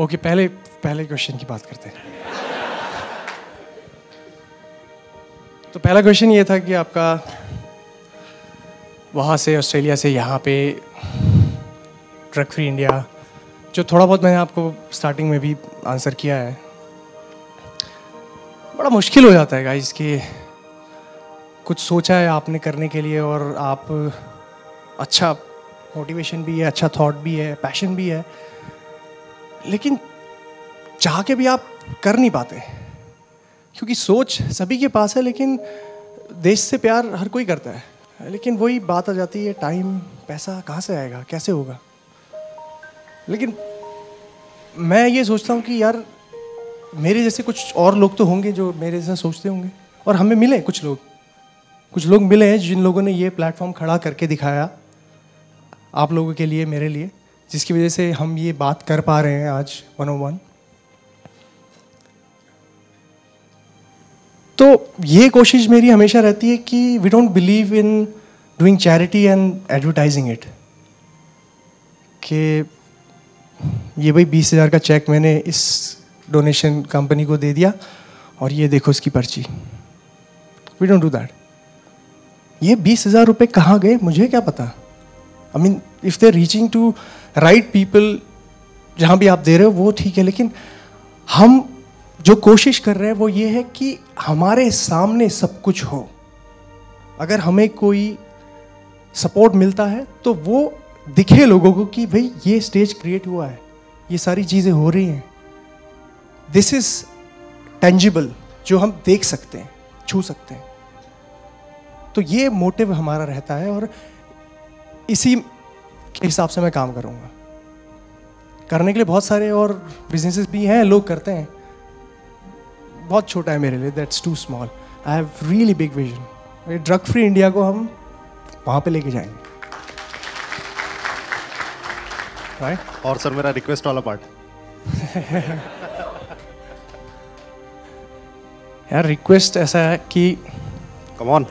ओके, पहले क्वेश्चन की बात करते हैं. तो पहला क्वेश्चन ये था कि आपका वहाँ से, ऑस्ट्रेलिया से यहाँ पे ड्रग फ्री इंडिया, जो थोड़ा बहुत मैंने आपको स्टार्टिंग में भी आंसर किया है. बड़ा मुश्किल हो जाता है गाइस कि कुछ सोचा है आपने करने के लिए और आप, अच्छा मोटिवेशन भी है, अच्छा थॉट भी है, पैशन भी है, लेकिन चाह के भी आप कर नहीं पाते. क्योंकि सोच सभी के पास है, लेकिन देश से प्यार हर कोई करता है, लेकिन वही बात आ जाती है, टाइम पैसा कहाँ से आएगा, कैसे होगा। लेकिन मैं ये सोचता हूँ कि यार मेरे जैसे कुछ और लोग तो होंगे जो मेरे जैसा सोचते होंगे, और हमें मिले कुछ लोग मिले हैं जिन लोगों ने ये प्लेटफॉर्म खड़ा करके दिखाया आप लोगों के लिए, मेरे लिए, जिसकी वजह से हम ये बात कर पा रहे हैं आज 101। तो ये कोशिश मेरी हमेशा रहती है कि we don't believe in doing charity and advertising it, कि ये भाई 20,000 का चेक मैंने इस डोनेशन कंपनी को दे दिया और ये देखो इसकी पर्ची। We don't do that. ये 20,000 रुपये कहाँ गए मुझे क्या पता। I mean if they reaching to right people, जहाँ भी आप दे रहे हो वो ठीक है, लेकिन हम जो कोशिश कर रहे हैं वो ये है कि हमारे सामने सब कुछ हो। अगर हमें कोई सपोर्ट मिलता है तो वो दिखे लोगों को कि भाई ये स्टेज क्रिएट हुआ है, ये सारी चीज़ें हो रही हैं, दिस इज टेंजिबल, जो हम देख सकते हैं, छू सकते हैं। तो ये मोटिव हमारा रहता है और इसी के हिसाब से मैं काम करूँगा। करने के लिए बहुत सारे और बिजनेसेस भी हैं, लोग करते हैं, बहुत छोटा है मेरे लिए, that's too small. I have really big vision. Drug free India को हम वहाँ पे लेके जाएंगे, राइट? और सर मेरा रिक्वेस्ट वाला पार्ट। यार रिक्वेस्ट ऐसा है कि कम ऑन।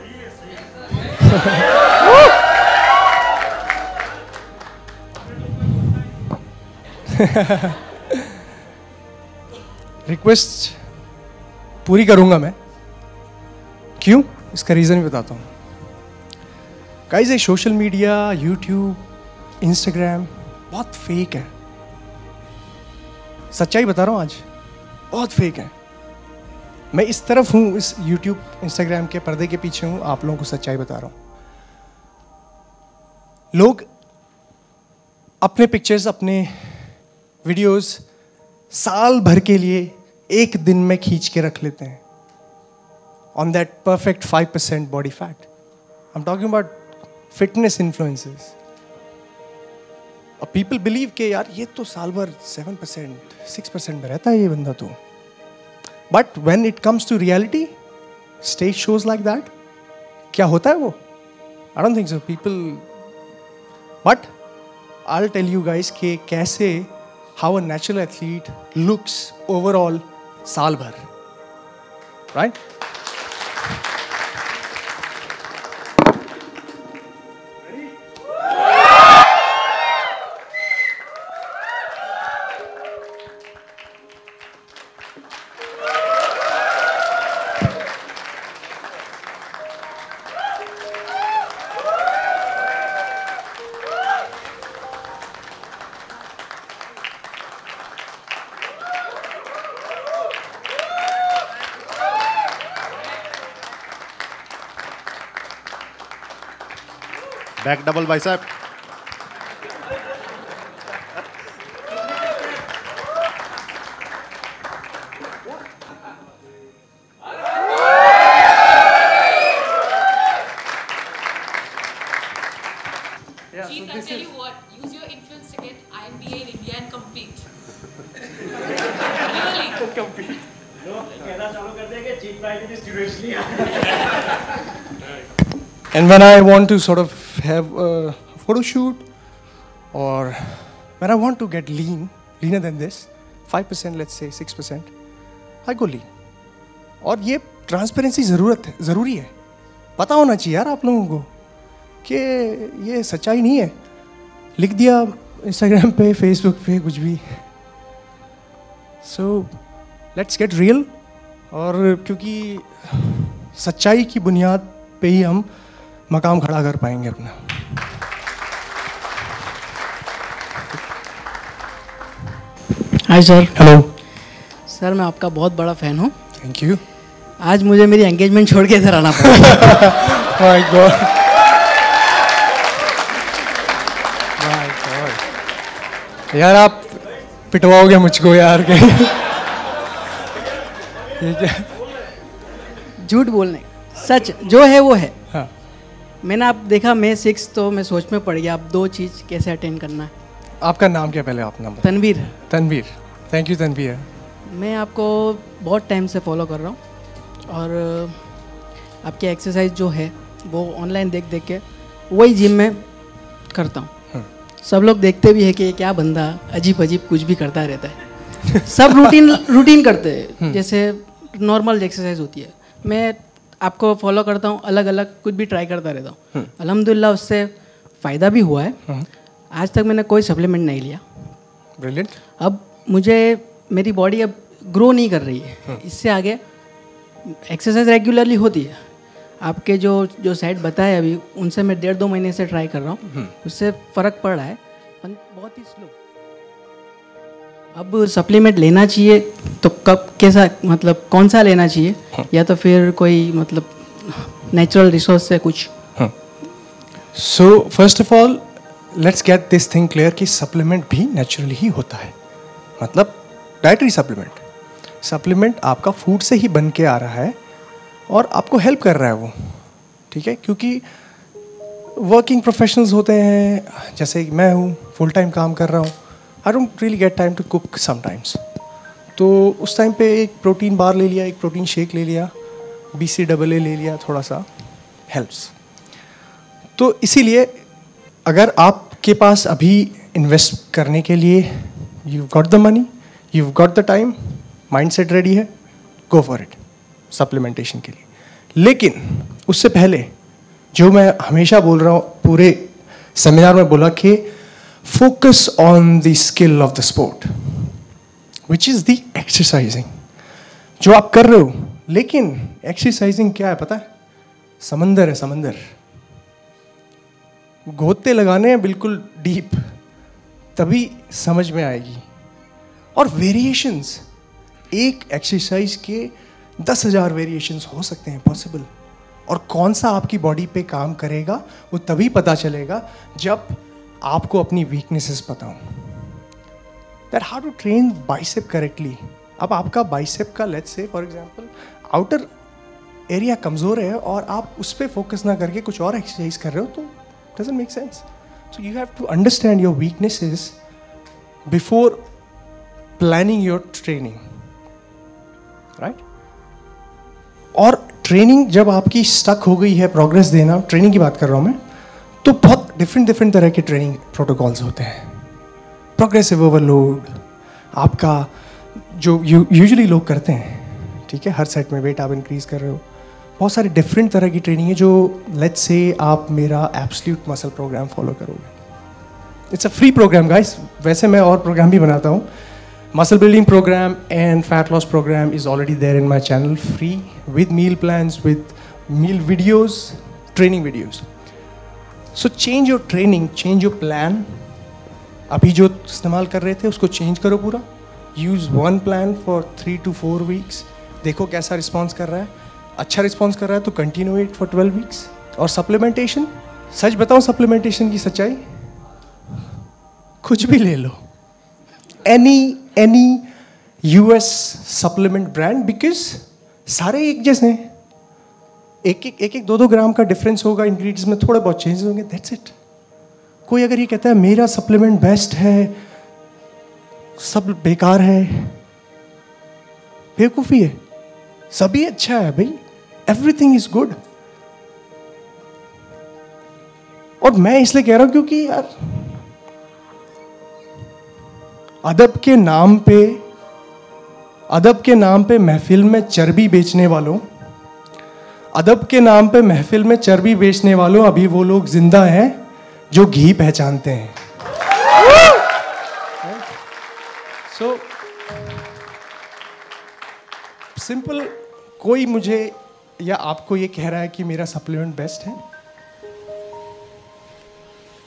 रिक्वेस्ट पूरी करूंगा मैं। क्यों? इसका रीज़न भी बताता हूँ। गाइस, ये सोशल मीडिया, यूट्यूब, इंस्टाग्राम बहुत फेक है। सच्चाई बता रहा हूँ, आज बहुत फेक है। मैं इस तरफ हूँ, इस यूट्यूब इंस्टाग्राम के पर्दे के पीछे हूँ, आप लोगों को सच्चाई बता रहा हूँ। लोग अपने पिक्चर्स, अपने वीडियोस साल भर के लिए एक दिन में खींच के रख लेते हैं on that perfect 5% body fat. I am talking about fitness influencers. और पीपल बिलीव के यार ये तो साल भर 7%, 6% में रहता है ये बंदा तो। But when it comes to reality, stage shows like that, क्या होता है वो? I don't think so. People, but I tell you guys कि कैसे, how a natural athlete looks overall साल भर, right? Back double bicep. Jeet, I'll tell you what, use your influence to get IMBA in India and compete. Really? Compete. No, कहना चालू कर देंगे जीत पाएंगे तो स्टूडेंट्स नहीं And when I want to sort of have a photo shoot, or when I want to get leaner than this, 5%, let's say 6%, I go lean. और ये transparency ज़रूरी है। पता होना चाहिए यार आप लोगों को कि ये सच्चाई नहीं है। लिख दिया इंस्टाग्राम पे, फेसबुक पे, कुछ भी। So let's get real। और क्योंकि सच्चाई की बुनियाद पे ही हम मकाम खड़ा कर पाएंगे अपना। हाय सर। हेलो सर, मैं आपका बहुत बड़ा फ़ैन हूँ। Thank you. आज मुझे मेरी एंगेजमेंट छोड़ के इधर आना पड़ा। My God, my God. यार आप पिटवाओगे मुझको यार के। झूठ बोलने, सच जो है वो है। हाँ। मैंने आप देखा मैं 6 तो मैं सोच में पड़ गया अब 2 चीज़ कैसे अटेंड करना है। आपका नाम क्या पहले आप नाम? तनवीर। Tanveer, thank you Tanveer. मैं आपको बहुत टाइम से फॉलो कर रहा हूँ और आपकी एक्सरसाइज जो है वो ऑनलाइन देख देख के वही जिम में करता हूँ। सब लोग देखते भी है कि ये क्या बंदा अजीब अजीब कुछ भी करता रहता है। सब रूटीन करते हैं जैसे नॉर्मल एक्सरसाइज होती है। मैं आपको फॉलो करता हूँ, अलग अलग कुछ भी ट्राई करता रहता हूँ। अल्हम्दुलिल्लाह उससे फ़ायदा भी हुआ है। आज तक मैंने कोई सप्लीमेंट नहीं लिया। ब्रिलियंट। अब मुझे मेरी बॉडी अब ग्रो नहीं कर रही है। इससे आगे एक्सरसाइज रेगुलरली होती है। आपके जो साइड बताए अभी उनसे मैं 1.5-2 महीने से ट्राई कर रहा हूँ, उससे फ़र्क पड़ रहा है, बहुत ही स्लो। अब सप्लीमेंट लेना चाहिए तो कब कैसा, मतलब कौन सा लेना चाहिए, या तो फिर कोई मतलब नेचुरल रिसोर्स से कुछ? So first of all let's get this thing clear कि सप्लीमेंट भी नेचुरली ही होता है। मतलब डाइटरी सप्लीमेंट आपका फूड से ही बन के आ रहा है और आपको हेल्प कर रहा है वो, ठीक है। क्योंकि वर्किंग प्रोफेशनल्स होते हैं, जैसे मैं हूँ, फुल टाइम काम कर रहा हूँ, I don't really get time to cook sometimes. तो उस टाइम पे एक प्रोटीन बार ले लिया, एक प्रोटीन शेक ले लिया, BCAA ले लिया, थोड़ा सा हेल्प्स। तो इसीलिए अगर आपके पास अभी इन्वेस्ट करने के लिए you got the money, you got the time, mindset ready है, गो फॉर इट सप्लीमेंटेशन के लिए। लेकिन उससे पहले जो मैं हमेशा बोल रहा हूँ, पूरे सेमिनार में बोला कि focus on the skill of the sport which is the exercising, जो आप कर रहे हो। लेकिन एक्सरसाइजिंग क्या है पता है? समंदर है, समंदर। गोते लगाने हैं बिल्कुल डीप, तभी समझ में आएगी। और वेरिएशंस, एक एक्सरसाइज के 10,000 वेरिएशंस हो सकते हैं पॉसिबल। और कौन सा आपकी बॉडी पे काम करेगा वो तभी पता चलेगा जब आपको अपनी वीकनेसेस पता हो। That how to train bicep correctly. अब आपका बाइसेप का let's say for example outer area कमज़ोर है और आप उस पर फोकस ना करके कुछ और एक्सरसाइज कर रहे हो तो doesn't make sense. So you have to understand your weaknesses before planning your training, right? और ट्रेनिंग जब आपकी स्टक हो गई है, प्रोग्रेस देना, ट्रेनिंग की बात कर रहा हूँ मैं, तो बहुत डिफरेंट तरह के ट्रेनिंग प्रोटोकॉल्स होते हैं। प्रोग्रेसिव ओवरलोड, आपका जो यूजुअली लोग करते हैं, ठीक है, हर सेट में वेट आप इंक्रीज कर रहे हो। बहुत सारी डिफरेंट तरह की ट्रेनिंग है जो लेट्स से आप मेरा एब्सोल्यूट मसल प्रोग्राम फॉलो करोगे। It's a free programme guys. वैसे मैं और प्रोग्राम भी बनाता हूँ। Muscle building program and fat loss program is already there in my channel, free, with meal plans, with meal videos, training videos. So change your training, change your plan. अभी जो इस्तेमाल कर रहे थे उसको चेंज करो पूरा। Use one plan for 3 to 4 weeks. देखो कैसा रिस्पॉन्स कर रहा है। अच्छा रिस्पॉन्स कर रहा है तो कंटिन्यू इट फॉर 12 weeks. और सप्लीमेंटेशन, सच बताओ सप्लीमेंटेशन की सच्चाई, कुछ भी ले लो, any US supplement brand, because सारे एक जैसे हैं। एक 2-2 ग्राम का डिफरेंस होगा, इंग्रेडिएंट्स में थोड़े बहुत चेंजेस होंगे, दैट्स इट। कोई अगर ये कहता है मेरा सप्लीमेंट बेस्ट है, सब बेकार है, बेवकूफ़ी है। सभी अच्छा है भाई, एवरीथिंग इज गुड। और मैं इसलिए कह रहा हूं क्योंकि यार अदब के नाम पे महफिल में चर्बी बेचने वालों, अदब के नाम पे महफिल में चर्बी बेचने वालों, अभी वो लोग जिंदा हैं जो घी पहचानते हैं। सो सिंपल, कोई मुझे या आपको ये कह रहा है कि मेरा सप्लीमेंट बेस्ट है,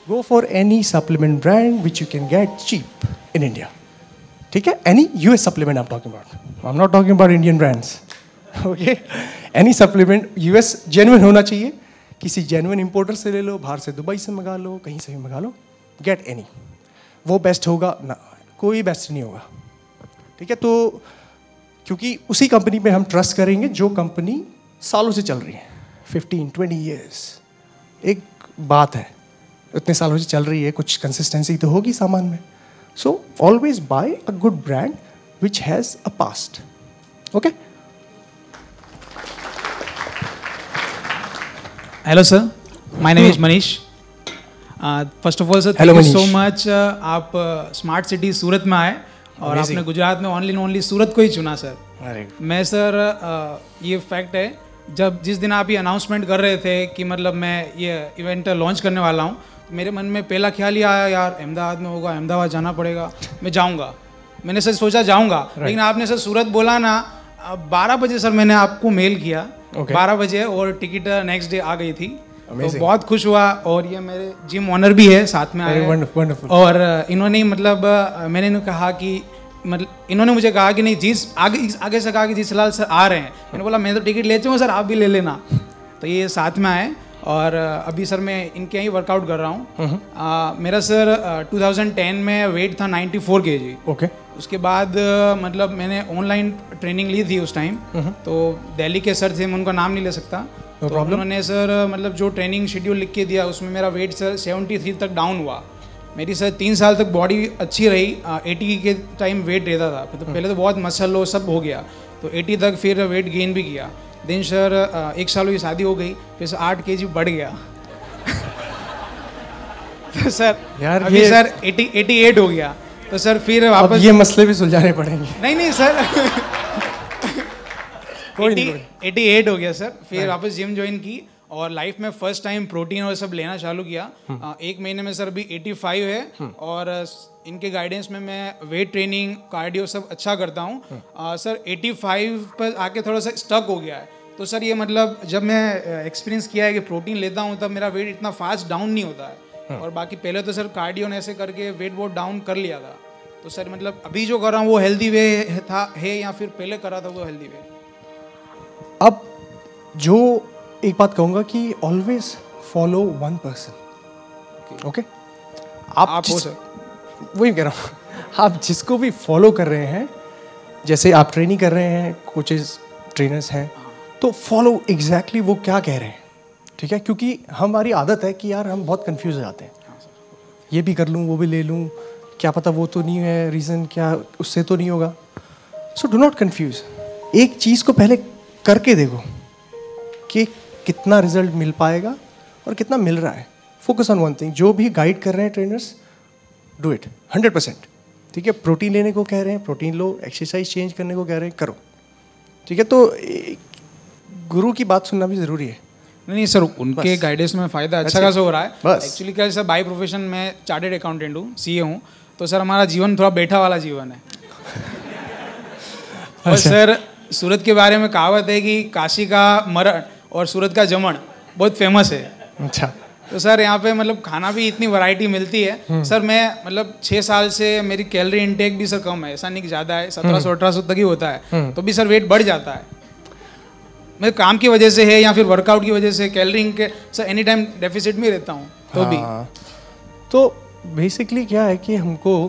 go for any supplement brand which you can get cheap in India. ठीक है? Any US supplement I'm talking about. I'm not talking about Indian brands. Okay? Any supplement US genuine होना चाहिए। किसी genuine importer से ले लो, बाहर से Dubai से मंगा लो, कहीं से भी मंगा लो, get any. वो बेस्ट होगा ना, कोई बेस्ट नहीं होगा। ठीक है? तो क्योंकि उसी कंपनी पे हम ट्रस्ट करेंगे जो कंपनी सालों से चल रही है, 15-20 years, एक बात है, इतने सालों से चल रही है, कुछ कंसिस्टेंसी तो होगी सामान में. So always buy a good brand which has a past. Okay. Hello sir, my name is Manish. First of all sir, thank you so much. आप स्मार्ट सिटी सूरत में आए और आपने गुजरात में ओनली सूरत को ही चुना सर. मैं सर ये फैक्ट है, जब जिस दिन आप ये अनाउंसमेंट कर रहे थे कि मतलब मैं ये इवेंट लॉन्च करने वाला हूँ, मेरे मन में पहला ख्याल ही आया, यार अहमदाबाद में होगा, अहमदाबाद जाना पड़ेगा, मैं जाऊँगा. मैंने सर सोचा जाऊँगा, लेकिन आपने सर सूरत बोला ना. 12 बजे सर मैंने आपको मेल किया, 12 बजे, और टिकट नेक्स्ट डे आ गई थी. तो बहुत खुश हुआ. और ये मेरे जिम ओनर भी है, साथ में आए. और इन्होंने मतलब मैंने इन्हें कहा कि मतलब इन्होंने मुझे कहा कि नहीं, जिस आगे से कहा कि जिस लाल सर आ रहे हैं, मैंने बोला मैं तो टिकट ले चुका सर, आप भी ले लेना. तो ये साथ में आए और अभी सर मैं इनके ही वर्कआउट कर रहा हूँ. मेरा सर 2010 में वेट था 94 kg. ओके. उसके बाद मतलब मैंने ऑनलाइन ट्रेनिंग ली थी उस टाइम. तो दिल्ली के सर थे, मैं उनका नाम नहीं ले सकता. तो उन्होंने सर मतलब जो ट्रेनिंग शेड्यूल लिख के दिया, उसमें मेरा वेट सर 73 तक डाउन हुआ. मेरी सर 3 साल तक बॉडी अच्छी रही. 80 के टाइम वेट रहता था, तो पहले तो बहुत मसल हो सब हो गया, तो 80 तक फिर वेट गेन भी किया. देन सर 1 साल हुई शादी हो गई, फिर 8 kg बढ़ गया. तो सर यार अभी सर 88 हो गया. तो सर फिर वापस ये मसले भी सुलझाने पड़ेंगे. नहीं सर 88 हो गया सर. फिर वापस जिम ज्वाइन की और लाइफ में फर्स्ट टाइम प्रोटीन और सब लेना चालू किया. 1 महीने में सर अभी 85 है. और इनके गाइडेंस में मैं वेट ट्रेनिंग, कार्डियो सब अच्छा करता हूँ. सर 85 पर आके थोड़ा सा स्टक हो गया है. तो सर ये मतलब जब मैं एक्सपीरियंस किया है कि प्रोटीन लेता हूँ, तब मेरा वेट इतना फास्ट डाउन नहीं होता है. और बाकी पहले तो सर कार्डियो ने ऐसे करके वेट बहुत डाउन कर लिया था. तो सर मतलब अभी जो कर रहा हूँ वो हेल्दी वे है या फिर पहले करा था वो हेल्दी वे? अब जो एक बात कहूँगा कि always follow one person. Okay. आप हो सर, वही कह रहा हूँ, आप जिसको भी फॉलो कर रहे हैं, जैसे आप ट्रेनिंग कर रहे हैं, कोचेस ट्रेनर्स हैं, तो फॉलो एग्जैक्टली वो क्या कह रहे हैं. ठीक है, क्योंकि हमारी आदत है कि यार हम बहुत कंफ्यूज हो जाते हैं. ये भी कर लूँ, वो भी ले लूँ, क्या पता वो तो नहीं है रीज़न, क्या उससे तो नहीं होगा. So do not confuse. एक चीज़ को पहले करके देखो कि कितना रिजल्ट मिल पाएगा और कितना मिल रहा है. Focus on one thing. जो भी गाइड कर रहे हैं ट्रेनर्स, डू इट 100%. ठीक है, प्रोटीन लेने को कह रहे हैं, प्रोटीन लो. एक्सरसाइज चेंज करने को कह रहे हैं, करो. ठीक है, तो गुरु की बात सुनना भी ज़रूरी है. नहीं सर, उनके गाइडेंस में फ़ायदा अच्छा खासा हो रहा है. एक्चुअली क्या सर, बाय प्रोफेशन मैं चार्टेड अकाउंटेंट हूँ, CA हूँ. तो सर हमारा जीवन थोड़ा बैठा वाला जीवन है. और सर सूरत के बारे में कहावत है कि काशी का मरण और सूरत का जमण बहुत फेमस है. अच्छा. तो सर यहाँ पे मतलब खाना भी इतनी वैरायटी मिलती है. सर मैं मतलब 6 साल से मेरी कैलोरी इनटेक भी सर कम है, ऐसा नहीं कि ज़्यादा है, 1700-1800 तक ही होता है. तो भी सर वेट बढ़ जाता है. मेरे काम की वजह से है या फिर वर्कआउट की वजह से, कैलोरी के सर एनी टाइम डेफिसिट में रहता हूँ. तो भी तो बेसिकली क्या है कि हमको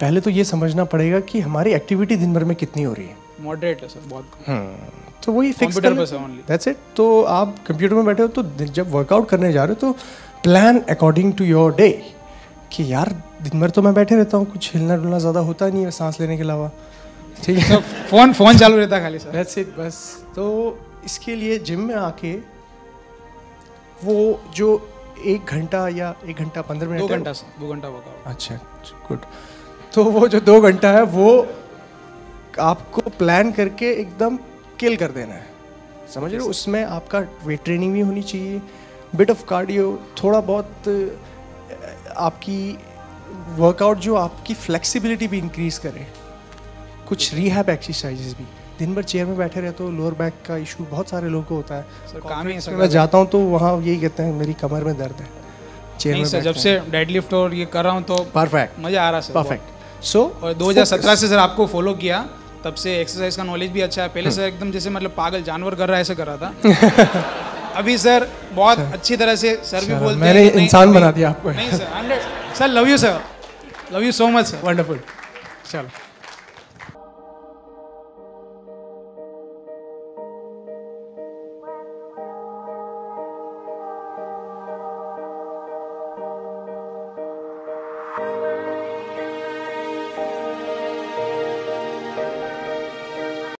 पहले तो ये समझना पड़ेगा कि हमारी एक्टिविटी दिन भर में कितनी हो रही है. मॉडरेट है सर बहुत. तो वही फिक्स कर लो. That's it. तो आप कंप्यूटर में बैठे हो, तो जब वर्कआउट करने जा रहे हो तो plan according to your day. कि यार दिन भर तो मैं बैठे रहता हूँ, कुछ हिलना डुलना ज़्यादा होता नहीं है सांस लेने के अलावा. ठीक है, फोन चालू रहता है खाली सर. दैट्स इट बस. तो इसके लिए जिम में आके वो जो 1 घंटा या 1 घंटा 15 मिनट 2 घंटा वर्कआउट. अच्छा, गुड. तो वो जो 2 घंटा है वो आपको प्लान करके एकदम किल कर देना है. समझ रहे हो? उसमें आपका वेट ट्रेनिंग भी होनी चाहिए, बिट ऑफ कार्डियो, थोड़ा बहुत आपकी वर्कआउट जो आपकी फ्लेक्सिबिलिटी भी इंक्रीज करे, कुछ रिहैब एक्सरसाइजेस भी. दिन भर चेयर में बैठे रहते हो, लोअर बैक का इशू बहुत सारे लोगों को होता है. सर काम ही मैं जाता हूँ तो वहाँ यही कहते हैं मेरी कमर में दर्द है. चेयर में जब से डेडलिफ्ट और ये कर रहा हूँ तो परफेक्ट मज़ा आ रहा है सर. परफेक्ट. सो और 2017 से सर आपको फॉलो किया, तब से एक्सरसाइज का नॉलेज भी अच्छा है. पहले सर एकदम जैसे मतलब पागल जानवर कर रहा है ऐसे कर रहा था. अभी सर बहुत अच्छी तरह से सर भी बोलते हैं. मैंने इंसान बना दिया आपको. नहीं sir, 100 sir. Love you sir, love you so much sir. Wonderful. चलो.